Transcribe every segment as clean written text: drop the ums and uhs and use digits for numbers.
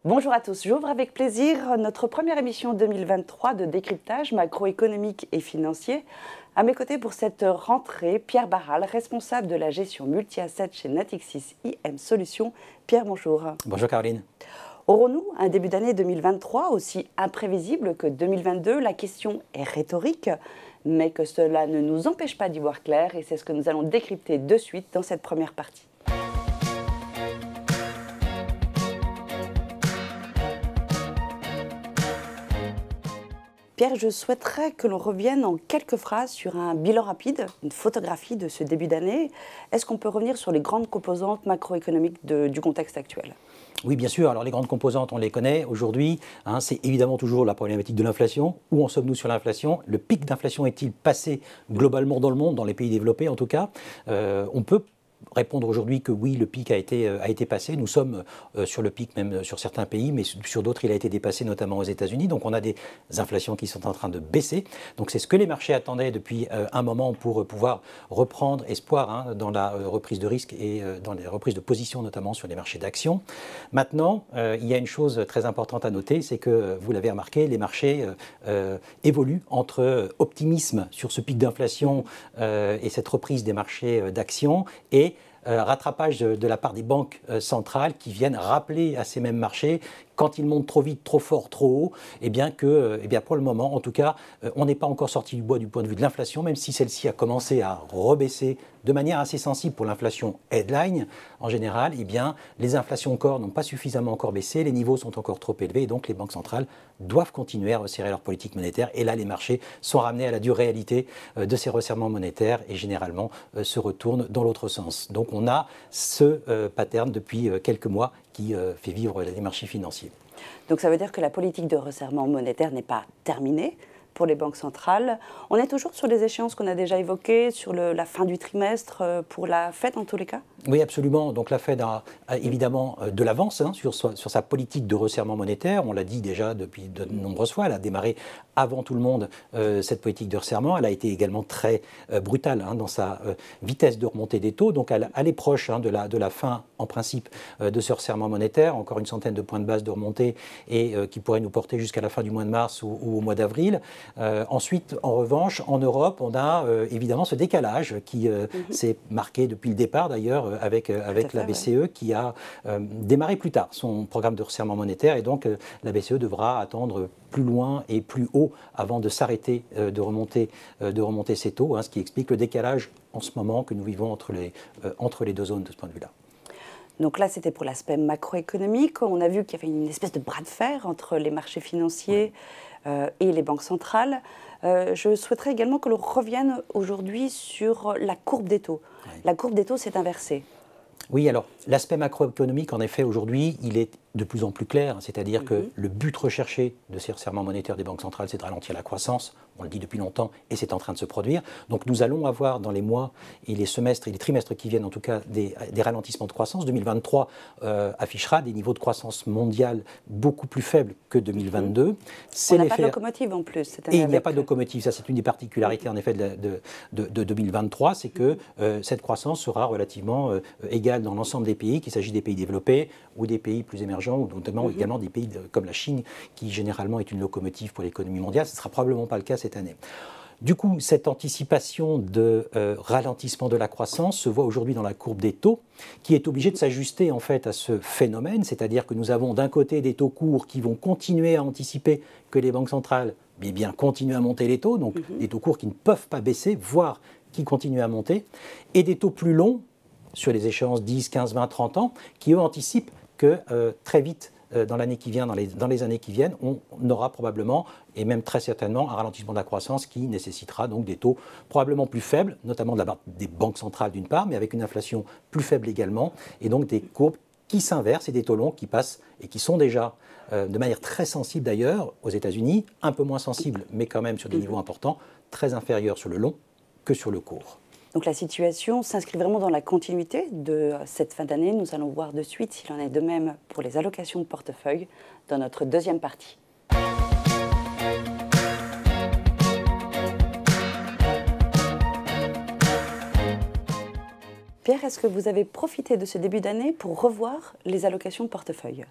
Bonjour à tous, j'ouvre avec plaisir notre première émission 2023 de décryptage macroéconomique et financier. À mes côtés pour cette rentrée, Pierre Barral, responsable de la gestion multi-assets chez Natixis IM Solutions. Pierre, bonjour. Bonjour Caroline. Aurons-nous un début d'année 2023 aussi imprévisible que 2022? La question est rhétorique, mais que cela ne nous empêche pas d'y voir clair et c'est ce que nous allons décrypter de suite dans cette première partie. Pierre, je souhaiterais que l'on revienne en quelques phrases sur un bilan rapide, une photographie de ce début d'année. Est-ce qu'on peut revenir sur les grandes composantes macroéconomiques du contexte actuel? Oui, bien sûr. Alors, les grandes composantes, on les connaît aujourd'hui. C'est évidemment toujours la problématique de l'inflation. Où en sommes-nous sur l'inflation? Le pic d'inflation est-il passé globalement dans le monde, dans les pays développés en tout cas? On peut répondre aujourd'hui que oui, le pic a été passé. Nous sommes sur le pic même sur certains pays, mais sur d'autres, il a été dépassé, notamment aux États-Unis. Donc, on a des inflations qui sont en train de baisser. Donc, c'est ce que les marchés attendaient depuis un moment pour pouvoir reprendre espoir dans la reprise de risque et dans les reprises de position, notamment sur les marchés d'actions. Maintenant, il y a une chose très importante à noter, c'est que, vous l'avez remarqué, les marchés évoluent entre optimisme sur ce pic d'inflation et cette reprise des marchés d'actions et rattrapage de la part des banques centrales qui viennent rappeler à ces mêmes marchés quand ils montent trop vite, trop fort, trop haut, pour le moment, en tout cas, on n'est pas encore sorti du bois du point de vue de l'inflation, même si celle-ci a commencé à rebaisser de manière assez sensible pour l'inflation headline. En général, les inflations corps n'ont pas suffisamment encore baissé, les niveaux sont encore trop élevés, et donc les banques centrales doivent continuer à resserrer leur politique monétaire. Et là, les marchés sont ramenés à la dure réalité de ces resserrements monétaires et généralement se retournent dans l'autre sens. Donc on a ce pattern depuis quelques mois qui fait vivre les marchés financiers. Donc ça veut dire que la politique de resserrement monétaire n'est pas terminée pour les banques centrales. On est toujours sur les échéances qu'on a déjà évoquées, sur la fin du trimestre, pour la Fed en tous les cas? Oui, absolument. Donc la Fed a évidemment de l'avance sur sa politique de resserrement monétaire. On l'a dit déjà depuis de nombreuses fois. Elle a démarré avant tout le monde cette politique de resserrement. Elle a été également très brutale dans sa vitesse de remontée des taux. Donc elle est proche de la fin, en principe, de ce resserrement monétaire. Encore une centaine de points de base de remontée et qui pourrait nous porter jusqu'à la fin du mois de mars ou au mois d'avril. Ensuite, en revanche, en Europe, on a évidemment ce décalage qui s'est marqué depuis le départ d'ailleurs avec la BCE qui a démarré plus tard son programme de resserrement monétaire et donc la BCE devra attendre plus loin et plus haut avant de s'arrêter de remonter ses taux, ce qui explique le décalage en ce moment que nous vivons entre les deux zones de ce point de vue-là. Donc là, c'était pour l'aspect macroéconomique. On a vu qu'il y avait une espèce de bras de fer entre les marchés financiers et les banques centrales. Je souhaiterais également que l'on revienne aujourd'hui sur la courbe des taux. Oui. La courbe des taux s'est inversée. Oui, alors l'aspect macroéconomique, en effet, aujourd'hui, il est de plus en plus clair, c'est-à-dire que le but recherché de ces resserrements monétaires des banques centrales, c'est de ralentir la croissance, on le dit depuis longtemps, et c'est en train de se produire. Donc nous allons avoir dans les mois et les semestres et les trimestres qui viennent, en tout cas, des ralentissements de croissance. 2023 affichera des niveaux de croissance mondiale beaucoup plus faibles que 2022. On n'a pas de locomotive en plus. Cette année et il n'y a pas de locomotive, ça c'est une des particularités en effet de 2023, c'est que cette croissance sera relativement égale dans l'ensemble des pays, qu'il s'agisse des pays développés ou des pays plus émergents, ou notamment également des pays comme la Chine, qui généralement est une locomotive pour l'économie mondiale. Ce ne sera probablement pas le cas cette année. Du coup, cette anticipation de ralentissement de la croissance se voit aujourd'hui dans la courbe des taux, qui est obligée de s'ajuster en fait à ce phénomène, c'est-à-dire que nous avons d'un côté des taux courts qui vont continuer à anticiper que les banques centrales continuent à monter les taux, donc des taux courts qui ne peuvent pas baisser, voire qui continuent à monter, et des taux plus longs, sur les échéances 10, 15, 20, 30 ans, qui eux anticipent que très vite, dans l'année qui vient, dans les années qui viennent, on aura probablement, et même très certainement, un ralentissement de la croissance qui nécessitera donc des taux probablement plus faibles, notamment de la part des banques centrales d'une part, mais avec une inflation plus faible également, et donc des courbes qui s'inversent et des taux longs qui passent et qui sont déjà, de manière très sensible d'ailleurs, aux États-Unis, un peu moins sensibles, mais quand même sur des niveaux importants, très inférieurs sur le long que sur le court. Donc la situation s'inscrit vraiment dans la continuité de cette fin d'année. Nous allons voir de suite s'il en est de même pour les allocations de portefeuille dans notre deuxième partie. Pierre, est-ce que vous avez profité de ce début d'année pour revoir les allocations de portefeuille ?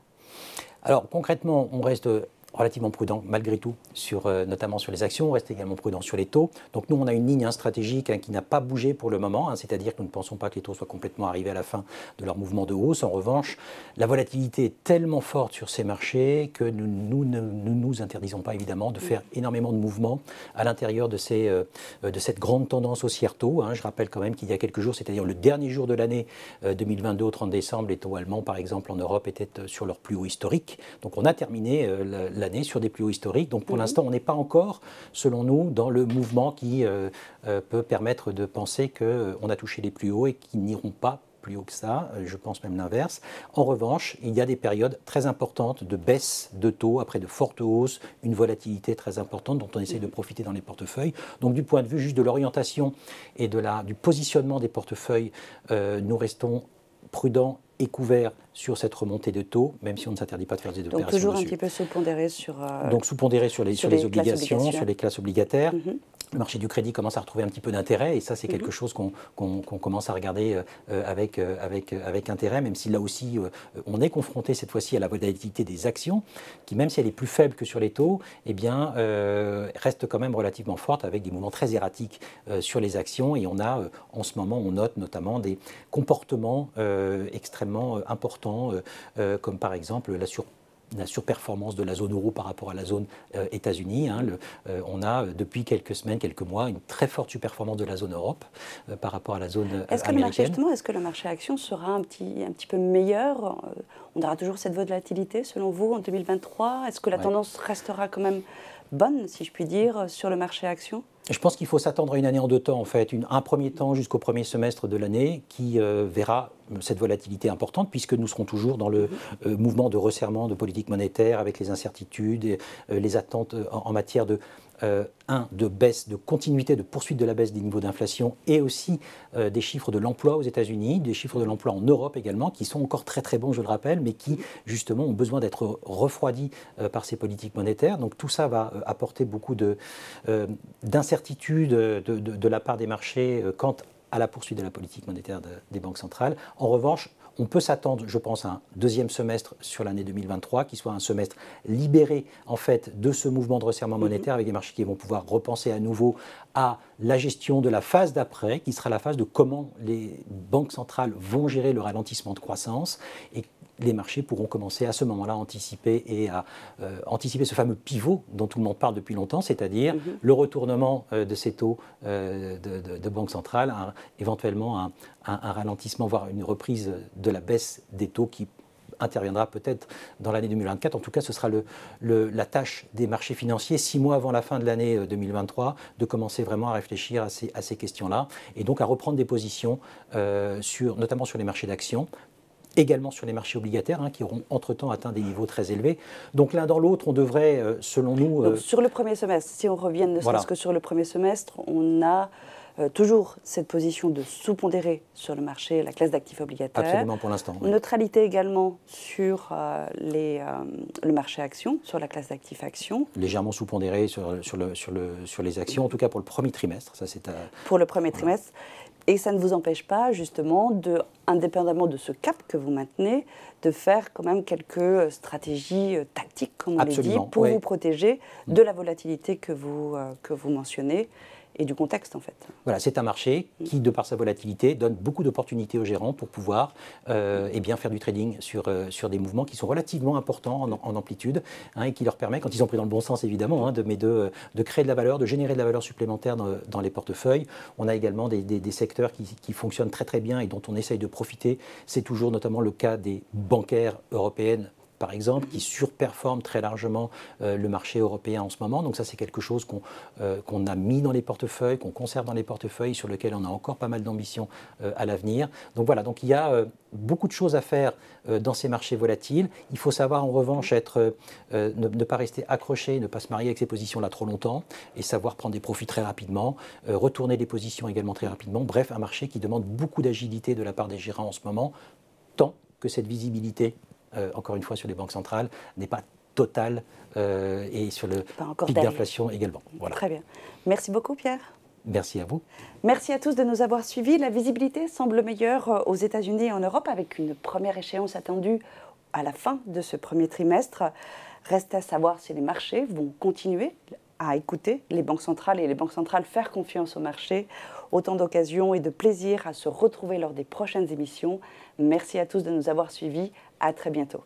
Alors concrètement, on reste relativement prudent malgré tout, notamment sur les actions, on reste également prudent sur les taux. Donc nous, on a une ligne stratégique qui n'a pas bougé pour le moment, c'est-à-dire que nous ne pensons pas que les taux soient complètement arrivés à la fin de leur mouvement de hausse. En revanche, la volatilité est tellement forte sur ces marchés que nous ne nous interdisons pas évidemment de faire énormément de mouvements à l'intérieur de cette grande tendance haussière taux. Je rappelle quand même qu'il y a quelques jours, c'est-à-dire le dernier jour de l'année 2022 au 30 décembre, les taux allemands, par exemple, en Europe, étaient sur leur plus haut historique. Donc on a terminé l'année sur des plus hauts historiques. Donc pour l'instant, on n'est pas encore, selon nous, dans le mouvement qui peut permettre de penser qu'on a touché les plus hauts et qu'ils n'iront pas plus haut que ça, je pense même l'inverse. En revanche, il y a des périodes très importantes de baisse de taux après de fortes hausses, une volatilité très importante dont on essaye de profiter dans les portefeuilles. Donc du point de vue juste de l'orientation et du positionnement des portefeuilles, nous restons prudents et couverts sur cette remontée de taux, même si on ne s'interdit pas de faire des opérations. Donc toujours dessus. un petit peu sous-pondéré sur... Donc sous-pondéré sur les obligations, sur les classes obligataires. Mm-hmm. Le marché du crédit commence à retrouver un petit peu d'intérêt et ça c'est quelque chose qu'on commence à regarder avec intérêt, même si là aussi on est confronté cette fois-ci à la volatilité des actions qui, même si elle est plus faible que sur les taux, eh bien, reste quand même relativement forte avec des mouvements très erratiques sur les actions et on a en ce moment, on note notamment des comportements extrêmement importants comme par exemple la surperformance de la zone euro par rapport à la zone États-Unis. On a depuis quelques semaines, quelques mois, une très forte surperformance de la zone Europe par rapport à la zone américaine. Est-ce que le marché action sera un petit peu meilleur? On aura toujours cette volatilité, selon vous, en 2023? Est-ce que la tendance restera quand même bonne, si je puis dire, sur le marché action? Je pense qu'il faut s'attendre à une année en deux temps, en fait. Un premier temps jusqu'au premier semestre de l'année qui verra cette volatilité importante, puisque nous serons toujours dans le mouvement de resserrement de politique monétaire avec les incertitudes et les attentes en matière de baisse, de continuité, de poursuite de la baisse des niveaux d'inflation et aussi des chiffres de l'emploi aux États-Unis, des chiffres de l'emploi en Europe également, qui sont encore très très bons, je le rappelle, mais qui justement ont besoin d'être refroidis par ces politiques monétaires. Donc tout ça va apporter beaucoup d'incertitude de la part des marchés quant à la poursuite de la politique monétaire des banques centrales. En revanche, on peut s'attendre, je pense, à un deuxième semestre sur l'année 2023, qui soit un semestre libéré en fait de ce mouvement de resserrement monétaire, avec des marchés qui vont pouvoir repenser à nouveau à la gestion de la phase d'après, qui sera la phase de comment les banques centrales vont gérer le ralentissement de croissance et les marchés pourront commencer à ce moment-là à anticiper et à anticiper ce fameux pivot dont tout le monde parle depuis longtemps, c'est-à-dire le retournement de ces taux de banque centrale, éventuellement un ralentissement, voire une reprise de la baisse des taux qui interviendra peut-être dans l'année 2024. En tout cas, ce sera la tâche des marchés financiers, 6 mois avant la fin de l'année 2023, de commencer vraiment à réfléchir à ces questions-là et donc à reprendre des positions, notamment sur les marchés d'actions, également sur les marchés obligataires, qui auront entre-temps atteint des niveaux très élevés. Donc l'un dans l'autre, on devrait, selon nous... Donc, sur le premier semestre, si on revient ne serait-ce que sur le premier semestre, on a toujours cette position de sous-pondéré sur le marché, la classe d'actifs obligataires. Absolument, pour l'instant. Oui. Neutralité également sur le marché actions, sur la classe d'actifs actions. Légèrement sous-pondéré sur les actions, en tout cas pour le premier trimestre. Ça, pour le premier trimestre. Et ça ne vous empêche pas, justement, indépendamment de ce cap que vous maintenez, de faire quand même quelques stratégies tactiques, comme on l'a dit, pour vous protéger de la volatilité que vous mentionnez et du contexte, en fait. Voilà, c'est un marché qui, de par sa volatilité, donne beaucoup d'opportunités aux gérants pour pouvoir faire du trading sur des mouvements qui sont relativement importants en amplitude et qui leur permet, quand ils sont pris dans le bon sens évidemment, de créer de la valeur, de générer de la valeur supplémentaire dans les portefeuilles. On a également des secteurs qui fonctionnent très très bien et dont on essaye de profiter. C'est toujours notamment le cas des bancaires européennes, par exemple, qui surperforment très largement le marché européen en ce moment. Donc ça, c'est quelque chose qu'on a mis dans les portefeuilles, qu'on conserve dans les portefeuilles, sur lequel on a encore pas mal d'ambition à l'avenir. Donc voilà, donc il y a beaucoup de choses à faire dans ces marchés volatiles. Il faut savoir en revanche ne pas rester accroché, ne pas se marier avec ces positions-là trop longtemps et savoir prendre des profits très rapidement, retourner les positions également très rapidement. Bref, un marché qui demande beaucoup d'agilité de la part des gérants en ce moment, tant que cette visibilité encore une fois sur les banques centrales, n'est pas totale et sur le pic d'inflation également. Voilà. Très bien. Merci beaucoup Pierre. Merci à vous. Merci à tous de nous avoir suivis. La visibilité semble meilleure aux États-Unis et en Europe avec une première échéance attendue à la fin de ce premier trimestre. Reste à savoir si les marchés vont continuer à écouter les banques centrales et les banques centrales faire confiance au marché. Autant d'occasions et de plaisir à se retrouver lors des prochaines émissions. Merci à tous de nous avoir suivis. À très bientôt.